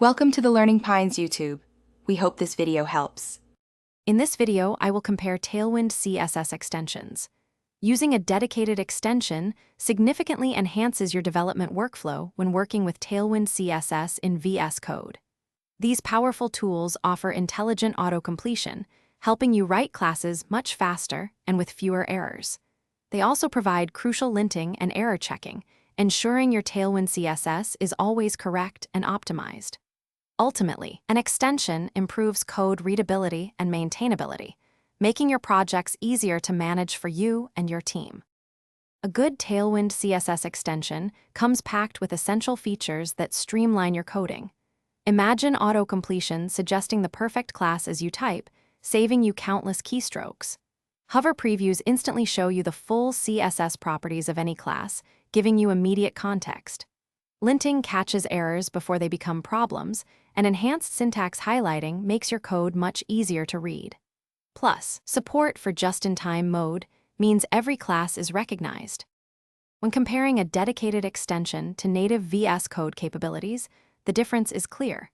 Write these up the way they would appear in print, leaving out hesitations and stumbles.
Welcome to the Learning Pines YouTube. We hope this video helps. In this video, I will compare Tailwind CSS extensions. Using a dedicated extension significantly enhances your development workflow when working with Tailwind CSS in VS Code. These powerful tools offer intelligent auto-completion, helping you write classes much faster and with fewer errors. They also provide crucial linting and error checking, ensuring your Tailwind CSS is always correct and optimized. Ultimately, an extension improves code readability and maintainability, making your projects easier to manage for you and your team. A good Tailwind CSS extension comes packed with essential features that streamline your coding. Imagine auto-completion suggesting the perfect class as you type, saving you countless keystrokes. Hover previews instantly show you the full CSS properties of any class, giving you immediate context. Linting catches errors before they become problems, and enhanced syntax highlighting makes your code much easier to read. Plus, support for just-in-time mode means every class is recognized. When comparing a dedicated extension to native VS Code capabilities, the difference is clear.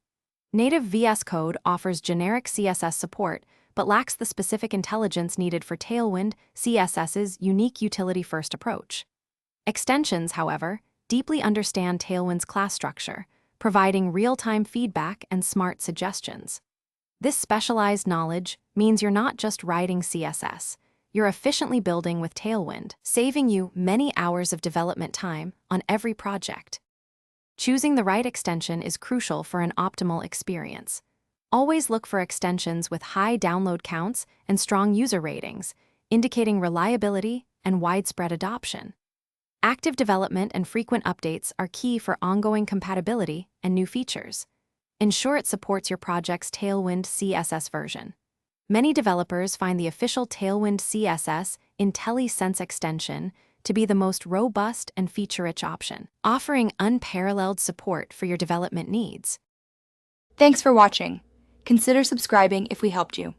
Native VS Code offers generic CSS support but lacks the specific intelligence needed for Tailwind CSS's unique utility-first approach. Extensions, however, deeply understand Tailwind's class structure, providing real-time feedback and smart suggestions. This specialized knowledge means you're not just writing CSS, you're efficiently building with Tailwind, saving you many hours of development time on every project. Choosing the right extension is crucial for an optimal experience. Always look for extensions with high download counts and strong user ratings, indicating reliability and widespread adoption. Active development and frequent updates are key for ongoing compatibility and new features. Ensure it supports your project's Tailwind CSS version. Many developers find the official Tailwind CSS IntelliSense extension to be the most robust and feature-rich option, offering unparalleled support for your development needs. Thanks for watching. Consider subscribing if we helped you.